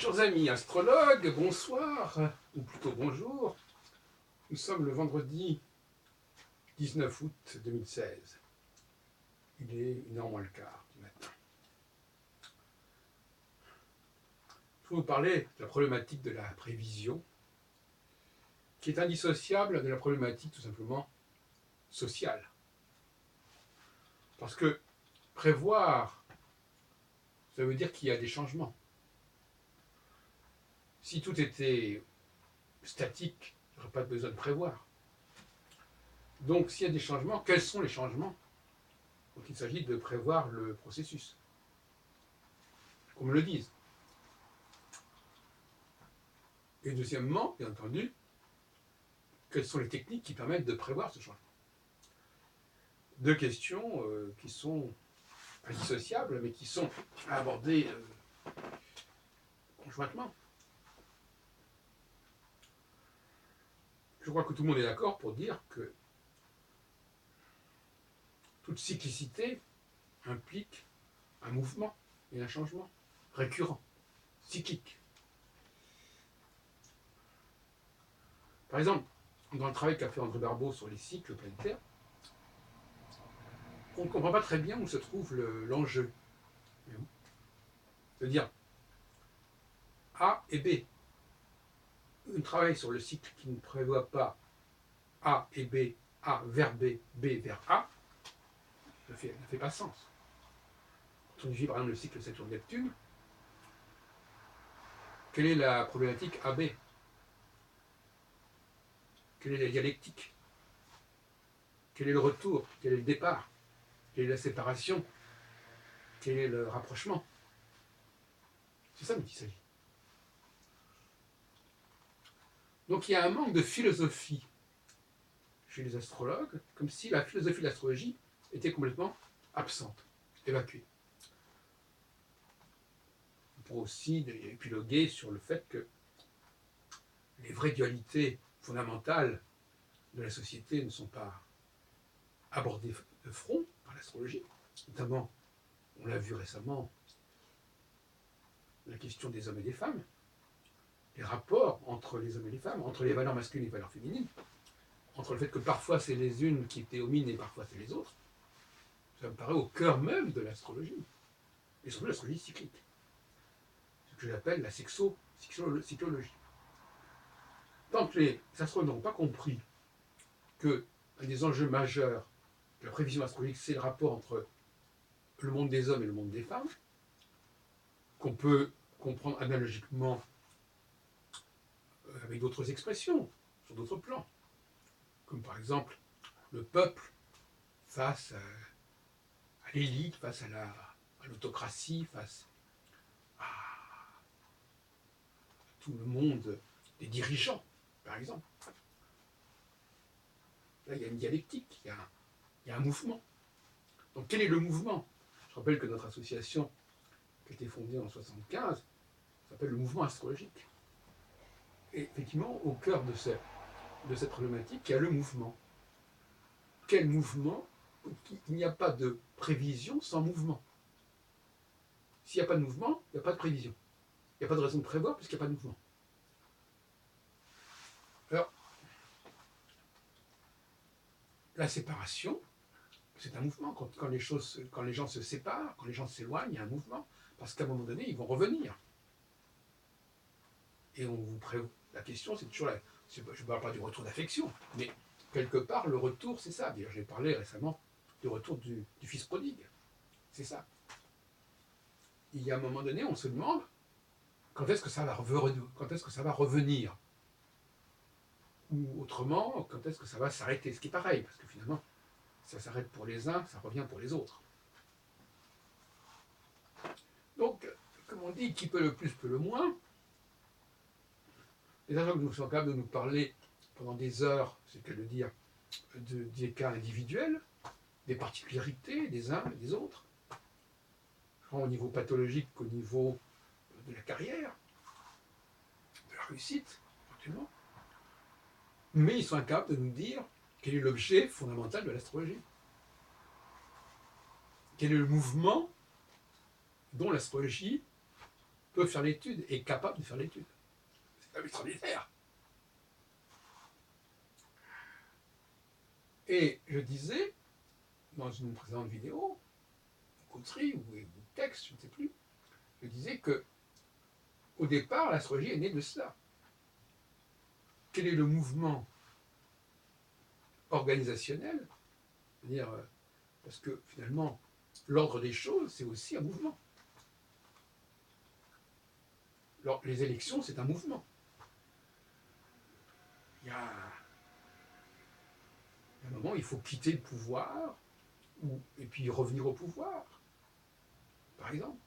Chers amis astrologues, bonsoir, ou plutôt bonjour. Nous sommes le vendredi 19 août 2016. Il est 1h moins le quart du matin. Je vais vous parler de la problématique de la prévision, qui est indissociable de la problématique tout simplement sociale. Parce que prévoir, ça veut dire qu'il y a des changements. Si tout était statique, il n'y aurait pas besoin de prévoir. Donc s'il y a des changements, quels sont les changements? Donc il s'agit de prévoir le processus, qu'on me le dise. Et deuxièmement, bien entendu, quelles sont les techniques qui permettent de prévoir ce changement? Deux questions qui sont indissociables, mais qui sont à aborder conjointement. Je crois que tout le monde est d'accord pour dire que toute cyclicité implique un mouvement et un changement récurrent, cyclique. Par exemple, dans le travail qu'a fait André Barbeau sur les cycles planétaires, on ne comprend pas très bien où se trouve l'enjeu. C'est-à-dire A et B. Un travail sur le cycle qui ne prévoit pas A et B, A vers B, B vers A, ne fait pas sens. Quand on vit par exemple le cycle Saturne-Neptune, quelle est la problématique AB? Quelle est la dialectique? Quel est le retour? Quel est le départ? Quelle est la séparation? Quel est le rapprochement? C'est ça dont il s'agit. Donc il y a un manque de philosophie chez les astrologues, comme si la philosophie de l'astrologie était complètement absente, évacuée. On pourrait aussi épiloguer sur le fait que les vraies dualités fondamentales de la société ne sont pas abordées de front par l'astrologie. Notamment, on l'a vu récemment, la question des hommes et des femmes, les rapports entre les hommes et les femmes, entre les valeurs masculines et les valeurs féminines, entre le fait que parfois c'est les unes qui dominent et parfois c'est les autres. Ça me paraît au cœur même de l'astrologie, et surtout l'astrologie cyclique, ce que j'appelle la cyclologie. Tant que les astrologues n'ont pas compris que un des enjeux majeurs de la prévision astrologique, c'est le rapport entre le monde des hommes et le monde des femmes, qu'on peut comprendre analogiquement avec d'autres expressions, sur d'autres plans, comme par exemple le peuple face à l'élite, face à l'autocratie, face à tout le monde des dirigeants, par exemple. Là, il y a une dialectique, il y a un mouvement. Donc quel est le mouvement? Je rappelle que notre association, qui a été fondée en 1975, s'appelle le mouvement astrologique. Et effectivement, au cœur de cette problématique, il y a le mouvement. Quel mouvement? Il n'y a pas de prévision sans mouvement. S'il n'y a pas de mouvement, il n'y a pas de prévision. Il n'y a pas de raison de prévoir puisqu'il n'y a pas de mouvement. Alors, la séparation, c'est un mouvement. Quand les gens se séparent, quand les gens s'éloignent, il y a un mouvement. Parce qu'à un moment donné, ils vont revenir. Et on vous prévoit. La question, c'est toujours je ne parle pas du retour d'affection, mais quelque part, le retour, c'est ça. D'ailleurs, j'ai parlé récemment du retour du fils prodigue. C'est ça. Il y a un moment donné, on se demande quand est-ce que ça va revenir? Ou autrement, quand est-ce que ça va s'arrêter? Ce qui est pareil, parce que finalement, ça s'arrête pour les uns, ça revient pour les autres. Donc, comme on dit, qui peut le plus peut le moins. Les astrologues nous sont capables de nous parler pendant des heures, c'est le cas de dire, des cas individuels, des particularités des uns et des autres, au niveau pathologique qu'au niveau de la carrière, de la réussite, éventuellement. Mais ils sont incapables de nous dire quel est l'objet fondamental de l'astrologie. Quel est le mouvement dont l'astrologie peut peut faire l'étude, est capable de faire l'étude. C'est quand même extraordinaire. Et je disais, dans une précédente vidéo, coterie ou texte, je ne sais plus, je disais que au départ, l'astrologie est née de cela. Quel est le mouvement organisationnel? C'est-à-dire, parce que finalement, l'ordre des choses, c'est aussi un mouvement. Alors, les élections, c'est un mouvement. Il y a un moment, il faut quitter le pouvoir, et puis revenir au pouvoir, par exemple.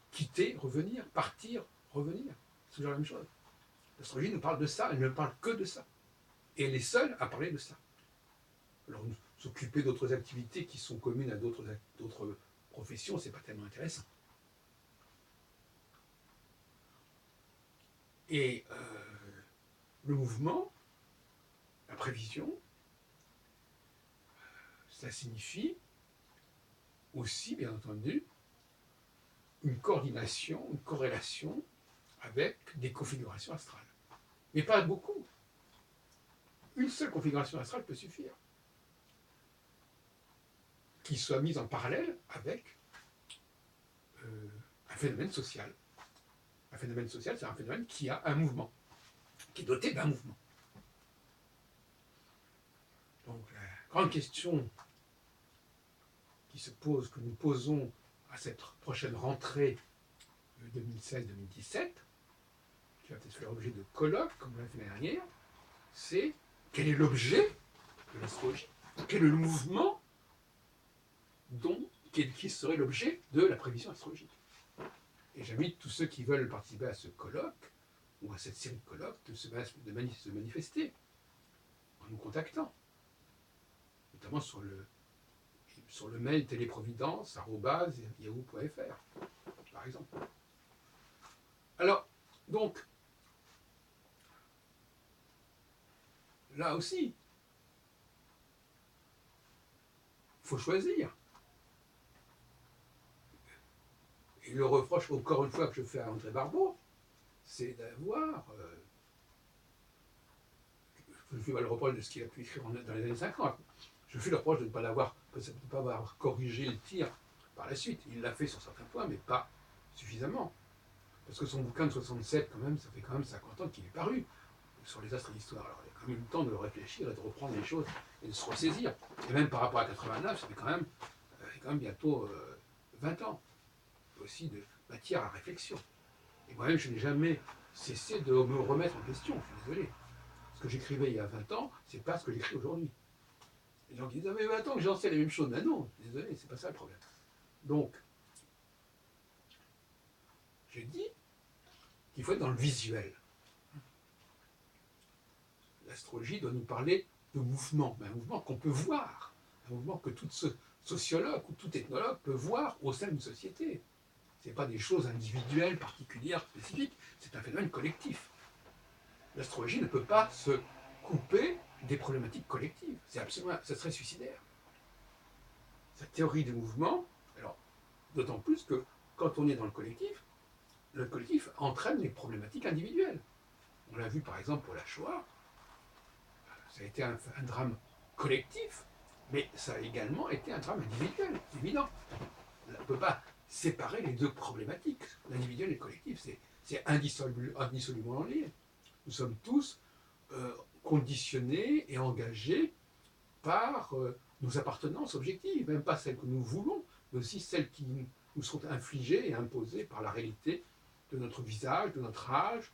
Quitter, revenir, partir, revenir. C'est toujours la même chose. L'astrologie nous parle de ça, elle ne parle que de ça. Et elle est seule à parler de ça. Alors, s'occuper d'autres activités qui sont communes à d'autres professions, c'est pas tellement intéressant. Et le mouvement, la prévision, ça signifie aussi, bien entendu, une coordination, une corrélation avec des configurations astrales. Mais pas beaucoup. Une seule configuration astrale peut suffire. Qui soit mise en parallèle avec un phénomène social. Un phénomène social, c'est un phénomène qui a un mouvement, qui est doté d'un mouvement. Donc la grande question qui se pose, que nous posons à cette prochaine rentrée 2016-2017, qui va peut-être faire l'objet de colloques, comme on l'a fait l'année dernière, c'est quel est l'objet de l'astrologie? Quel est le mouvement qui serait l'objet de la prévision astrologique? Et j'invite tous ceux qui veulent participer à ce colloque, ou à cette série de colloques, de se manifester en nous contactant, notamment sur le mail téléprovidence@yahoo.fr, par exemple. Alors, donc, là aussi, il faut choisir. Et le reproche, encore une fois, que je fais à André Barbeau, c'est d'avoir... je fais le reproche de ce qu'il a pu écrire dans les années 50. Je fais le reproche de ne pas avoir corrigé le tir par la suite. Il l'a fait sur certains points, mais pas suffisamment. Parce que son bouquin de 67, quand même, ça fait quand même 50 ans qu'il est paru, sur les astres et l'histoire. Alors il y a quand même eu le temps de le réfléchir et de reprendre les choses et de se ressaisir. Et même par rapport à 89, ça fait quand même bientôt 20 ans. Aussi de matière à réflexion. Et moi-même, je n'ai jamais cessé de me remettre en question, je suis désolé. Ce que j'écrivais il y a 20 ans, c'est pas ce que j'écris aujourd'hui. Les gens qui disent, ah mais 20 ans que j'en sais la même chose. Mais non, désolé, c'est pas ça le problème. Donc, j'ai dit qu'il faut être dans le visuel. L'astrologie doit nous parler de mouvement, mais un mouvement qu'on peut voir, un mouvement que tout sociologue ou tout ethnologue peut voir au sein d'une société. Ce n'est pas des choses individuelles, particulières, spécifiques, c'est un phénomène collectif. L'astrologie ne peut pas se couper des problématiques collectives. C'est absolument, ça serait suicidaire. Sa théorie du mouvement, alors, d'autant plus que quand on est dans le collectif entraîne les problématiques individuelles. On l'a vu par exemple pour la Shoah, ça a été un drame collectif, mais ça a également été un drame individuel, c'est évident. On ne peut pas séparer les deux problématiques, l'individuel et le collectif, c'est indissolublement lié. Nous sommes tous conditionnés et engagés par nos appartenances objectives, même pas celles que nous voulons, mais aussi celles qui nous sont infligées et imposées par la réalité de notre visage, de notre âge,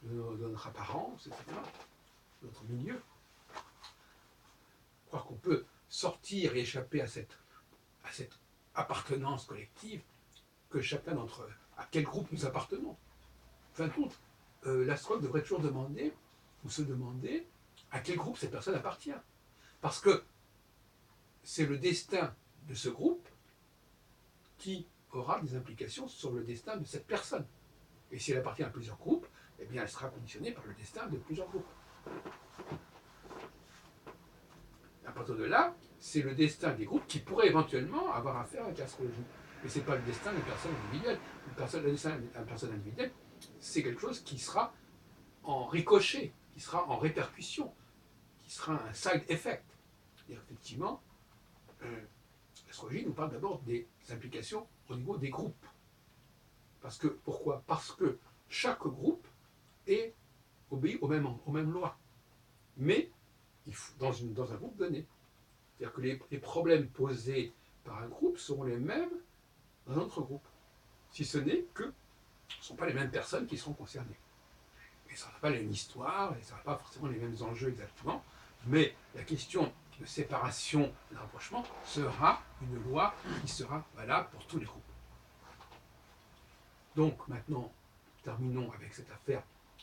de notre apparence, etc., de notre milieu. Croire qu'on peut sortir et échapper à cette appartenance collective, que chacun d'entre eux, à quel groupe nous appartenons. En fin de compte, l'astrologue devrait toujours demander, ou se demander, à quel groupe cette personne appartient. Parce que c'est le destin de ce groupe qui aura des implications sur le destin de cette personne. Et si elle appartient à plusieurs groupes, eh bien elle sera conditionnée par le destin de plusieurs groupes. À partir de là, c'est le destin des groupes qui pourraient éventuellement avoir affaire avec l'astrologie. Mais ce n'est pas le destin d'une personne individuelle. Le destin d'une personne individuelle, c'est quelque chose qui sera en ricochet, qui sera en répercussion, qui sera un side effect. Et effectivement, l'astrologie nous parle d'abord des implications au niveau des groupes. Pourquoi? Parce que chaque groupe obéit aux mêmes lois. Mais dans un groupe donné. C'est-à-dire que les problèmes posés par un groupe seront les mêmes dans un autre groupe. Si ce n'est que ce ne sont pas les mêmes personnes qui seront concernées. Et ça n'a pas la même histoire, et ça n'a pas forcément les mêmes enjeux exactement, mais la question de séparation et de rapprochement sera une loi qui sera valable pour tous les groupes. Donc maintenant, terminons avec cette affaire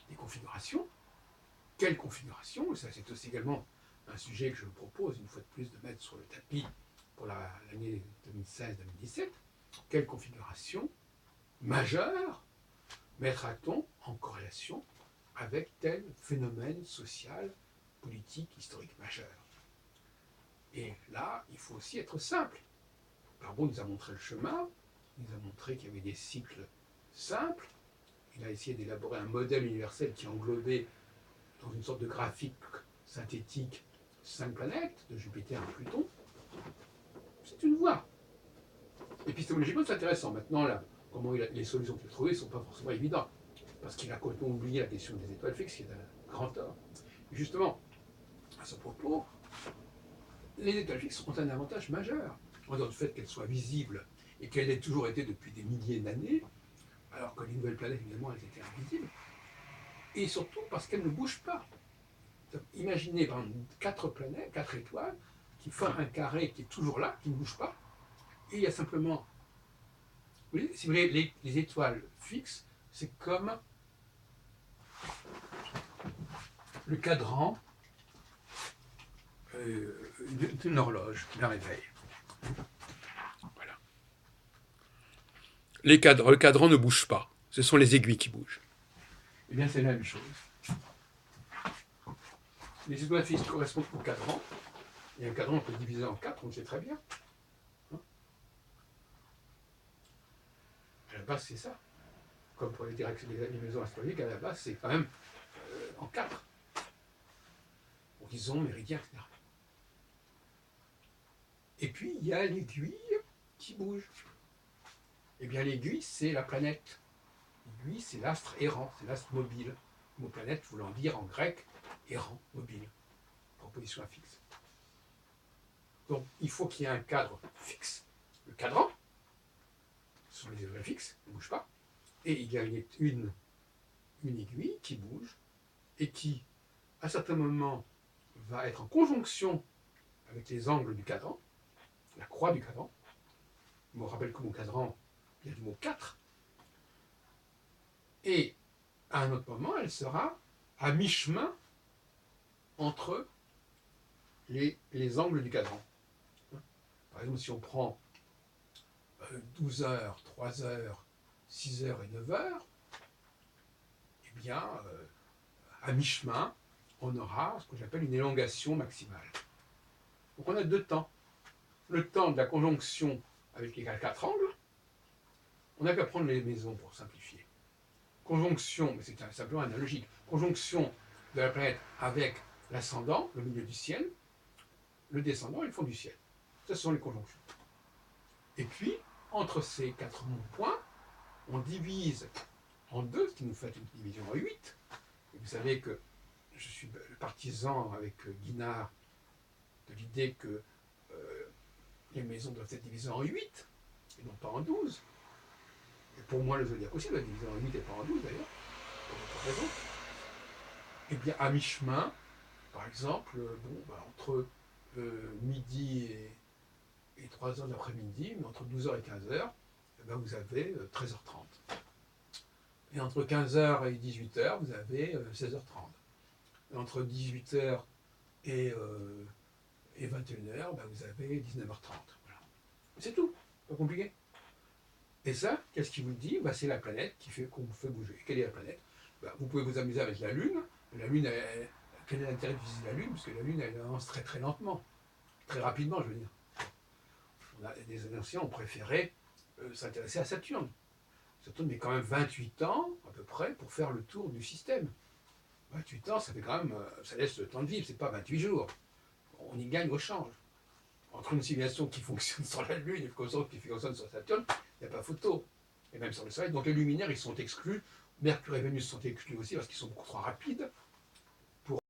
des configurations. Quelle configuration? Ça, c'est aussi également un sujet que je vous propose une fois de plus de mettre sur le tapis pour l'année 2016-2017. Quelle configuration majeure mettra-t-on en corrélation avec tel phénomène social, politique, historique majeur? Et là, il faut aussi être simple. Barbot nous a montré le chemin, il nous a montré qu'il y avait des cycles simples, il a essayé d'élaborer un modèle universel qui englobait dans une sorte de graphique synthétique 5 planètes, de Jupiter à Pluton. C'est une voie. Épistémologiquement, c'est intéressant. Maintenant, là, les solutions qu'il a trouvées ne sont pas forcément évidentes, parce qu'il a complètement oublié la question des étoiles fixes, qui est un grand tort. Et justement, à ce propos, les étoiles fixes ont un avantage majeur, en dehors du fait qu'elles soient visibles et qu'elles aient toujours été depuis des milliers d'années, alors que les nouvelles planètes, évidemment, elles étaient invisibles, et surtout parce qu'elles ne bougent pas. Imaginez par exemple 4 planètes, 4 étoiles, qui forment un carré qui est toujours là, qui ne bouge pas, et il y a simplement, vous voyez, si vous voulez, les étoiles fixes, c'est comme le cadran d'une horloge, d'un réveil. Voilà. Le cadran ne bouge pas, ce sont les aiguilles qui bougent. Eh bien, c'est la même chose. Les étoiles fixes correspondent au cadran, et un cadran on peut le diviser en 4, on le sait très bien. À la base, c'est ça. Comme pour les maisons astrologiques, à la base, c'est quand même en 4. Horizon, méridien, etc. Et puis, il y a l'aiguille qui bouge. Eh bien, l'aiguille, c'est la planète. L'aiguille, c'est l'astre errant, c'est l'astre mobile. Le mot planète voulant dire en grec errant, mobile, proposition à fixe. Donc, il faut qu'il y ait un cadre fixe. Le cadran, ce sont les étoiles fixes, ne bougent pas. Et il y a une aiguille qui bouge et qui, à certains moments, va être en conjonction avec les angles du cadran, la croix du cadran. Je me rappelle que mon cadran vient du mot 4. Et à un autre moment, elle sera à mi-chemin entre les angles du cadran. Par exemple, si on prend 12 heures, 3 heures, 6 heures et 9 heures, eh bien, à mi-chemin, on aura ce que j'appelle une élongation maximale. Donc on a 2 temps. Le temps de la conjonction avec les 4 angles, on n'a qu'à prendre les maisons pour simplifier. Conjonction, mais c'est simplement analogique, conjonction de la planète avec l'ascendant, le milieu du ciel, le descendant et le fond du ciel. Ça, ce sont les conjonctions. Et puis, entre ces 4 points, on divise en 2, ce qui nous fait une division en 8. Et vous savez que je suis partisan avec Guinard de l'idée que les maisons doivent être divisées en 8, et non pas en 12. Et pour moi, le zodiaque aussi doit être divisé en 8 et pas en 12 d'ailleurs, pour d'autres raisons. Et bien, à mi-chemin, par exemple, entre midi et 3 heures d'après-midi, mais entre 12 heures et 15 heures, vous avez 13h30. Et entre 15h et 18h, vous avez 16h30. Et entre 18h et 21h, vous avez 19h30. Voilà. C'est tout, pas compliqué. Et ça, qu'est-ce qui vous le dit? C'est la planète qu'on vous fait bouger. Quelle est la planète? Vous pouvez vous amuser avec la Lune. La Lune, quel est l'intérêt d'utiliser la Lune? Parce que la Lune, elle avance très très lentement. Très rapidement, je veux dire. Des anciens ont préféré s'intéresser à Saturne. Saturne met quand même 28 ans, à peu près, pour faire le tour du système. 28 ans, ça fait quand même, ça laisse le temps de vivre, c'est pas 28 jours. On y gagne au change. Entre une civilisation qui fonctionne sur la Lune et une civilisation qui fonctionne sur Saturne, il n'y a pas photo. Et même sur le Soleil. Donc les luminaires, ils sont exclus. Mercure et Vénus sont exclus aussi parce qu'ils sont beaucoup trop rapides.